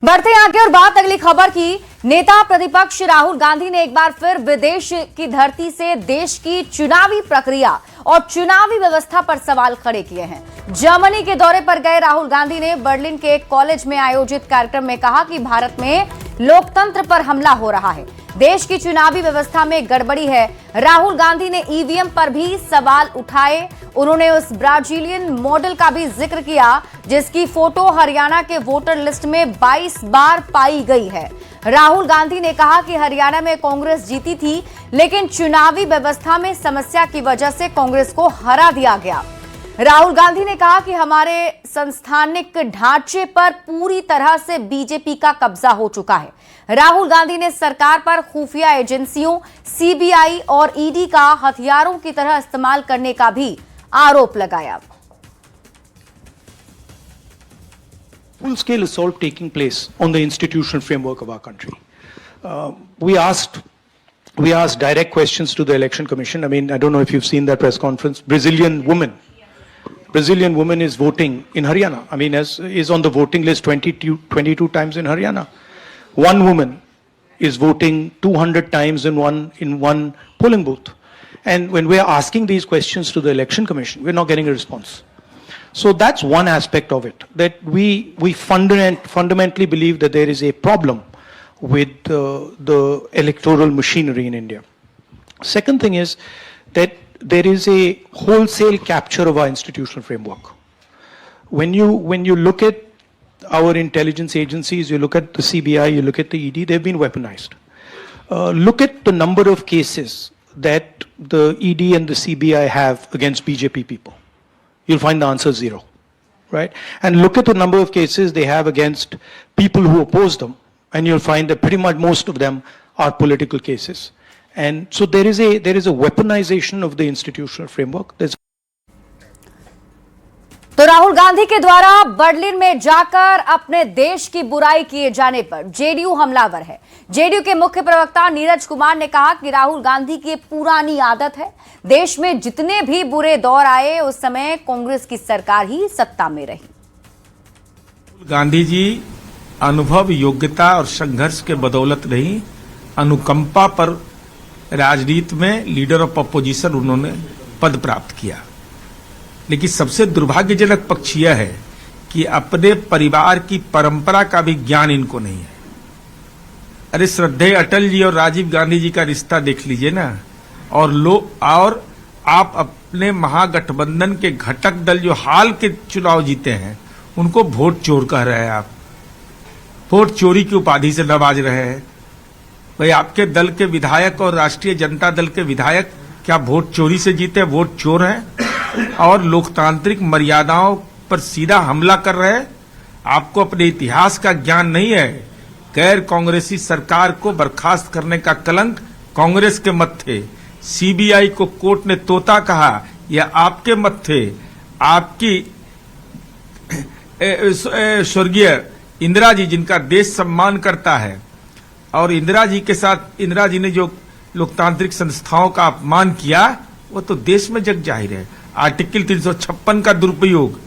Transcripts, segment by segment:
बढ़ते आगे और बात अगली खबर की। नेता प्रतिपक्ष राहुल गांधी ने एक बार फिर विदेश की धरती से देश की चुनावी प्रक्रिया और चुनावी व्यवस्था पर सवाल खड़े किए हैं। जर्मनी के दौरे पर गए राहुल गांधी ने बर्लिन के एक कॉलेज में आयोजित कार्यक्रम में कहा कि भारत में लोकतंत्र पर हमला हो रहा है, देश की चुनावी व्यवस्था में गड़बड़ी है। राहुल गांधी ने ईवीएम पर भी सवाल उठाए। उन्होंने उस ब्राजीलियन मॉडल का भी जिक्र किया जिसकी फोटो हरियाणा के वोटर लिस्ट में 22 बार पाई गई है। राहुल गांधी ने कहा कि हरियाणा में कांग्रेस जीती थी, लेकिन चुनावी व्यवस्था में समस्या की वजह से कांग्रेस को हरा दिया गया। राहुल गांधी ने कहा कि हमारे संस्थानिक ढांचे पर पूरी तरह से बीजेपी का कब्जा हो चुका है। राहुल गांधी ने सरकार पर खुफिया एजेंसियों, सीबीआई और ईडी का हथियारों की तरह इस्तेमाल करने का भी आरोप लगाया। Full-scale assault taking place on the institutional framework of our country. We asked direct questions to the Election Commission. I mean, I don't know if you've seen that press conference. Brazilian woman is voting in Haryana. I mean, is on the voting list 22 times in Haryana. One woman is voting 200 times in one polling booth. And when we're asking these questions to the Election Commission, we're not getting a response. So that's one aspect of it, that we fundamentally believe that there is a problem with the electoral machinery in India. Second thing is that there is a wholesale capture of our institutional framework. When you look at our intelligence agencies, you look at the CBI, you look at the ED, they've been weaponized. Look at the number of cases that the ED and the CBI have against BJP people. You'll find the answer zero, right? And look at the number of cases they have against people who oppose them, and you'll find that pretty much most of them are political cases. And so there is a weaponization of the institutional framework. तो राहुल गांधी के द्वारा Berlin में जाकर अपने देश की बुराई किए जाने पर जेडीयू हमलावर है। जेडीयू के मुख्य प्रवक्ता नीरज कुमार ने कहा कि राहुल गांधी की पुरानी आदत है, देश में जितने भी बुरे दौर आए उस समय कांग्रेस की सरकार ही सत्ता में रही। गांधी जी अनुभव, योग्यता और संघर्ष के बदौलत नहीं, अनुकंपा पर राजनीति में लीडर ऑफ अपोजिशन उन्होंने पद प्राप्त किया। लेकिन सबसे दुर्भाग्यजनक पक्ष यह है कि अपने परिवार की परंपरा का भी ज्ञान इनको नहीं है। अरे श्रद्धेय अटल जी और राजीव गांधी जी का रिश्ता देख लीजिए ना, और आप अपने महागठबंधन के घटक दल जो हाल के चुनाव जीते हैं उनको वोट चोर कह रहे हैं। आप वोट चोरी की उपाधि से नवाज रहे हैं। भाई, आपके दल के विधायक और राष्ट्रीय जनता दल के विधायक क्या वोट चोरी से जीते? वोट चोर हैं और लोकतांत्रिक मर्यादाओं पर सीधा हमला कर रहे हैं। आपको अपने इतिहास का ज्ञान नहीं है। गैर कांग्रेसी सरकार को बर्खास्त करने का कलंक कांग्रेस के मत्थे, सीबीआई को कोर्ट ने तोता कहा, यह आपके मत्थे। आपकी स्वर्गीय इंदिरा जी, जिनका देश सम्मान करता है, और इंदिरा जी के साथ इंदिरा जी ने जो लोकतांत्रिक संस्थाओं का अपमान किया वो तो देश में जग जाहिर है। आर्टिकल 356 का दुरुपयोग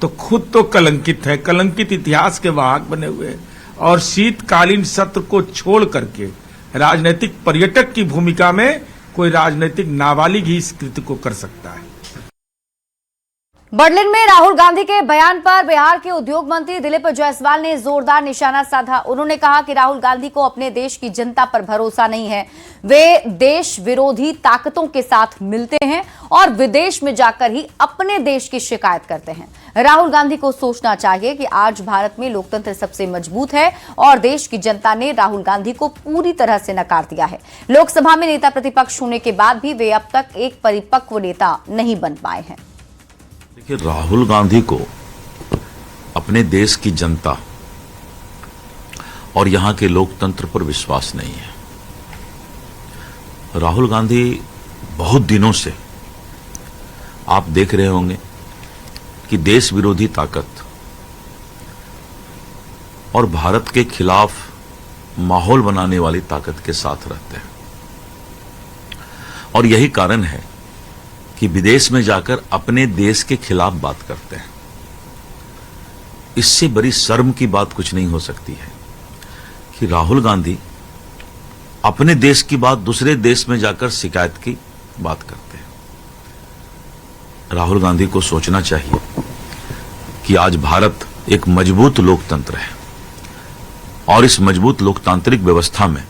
तो खुद तो कलंकित है, कलंकित इतिहास के वाहक बने हुए हैं, और शीतकालीन सत्र को छोड़ करके राजनीतिक पर्यटक की भूमिका में कोई राजनीतिक नाबालिग ही इस कृत्य को कर सकता है। बर्लिन में राहुल गांधी के बयान पर बिहार के उद्योग मंत्री दिलीप जायसवाल ने जोरदार निशाना साधा। उन्होंने कहा कि राहुल गांधी को अपने देश की जनता पर भरोसा नहीं है, वे देश विरोधी ताकतों के साथ मिलते हैं और विदेश में जाकर ही अपने देश की शिकायत करते हैं। राहुल गांधी को सोचना चाहिए कि आज भारत में लोकतंत्र सबसे मजबूत है और देश की जनता ने राहुल गांधी को पूरी तरह से नकार दिया है। लोकसभा में नेता प्रतिपक्ष होने के बाद भी वे अब तक एक परिपक्व नेता नहीं बन पाए हैं। देखिए, राहुल गांधी को अपने देश की जनता और यहां के लोकतंत्र पर विश्वास नहीं है। राहुल गांधी बहुत दिनों से आप देख रहे होंगे कि देश विरोधी ताकत और भारत के खिलाफ माहौल बनाने वाली ताकत के साथ रहते हैं, और यही कारण है कि विदेश में जाकर अपने देश के खिलाफ बात करते हैं। इससे बड़ी शर्म की बात कुछ नहीं हो सकती है। कि राहुल गांधी अपने देश की बात दूसरे देश में जाकर शिकायत की बात करते हैं। राहुल गांधी को सोचना चाहिए कि आज भारत एक मजबूत लोकतंत्र है और इस मजबूत लोकतांत्रिक व्यवस्था में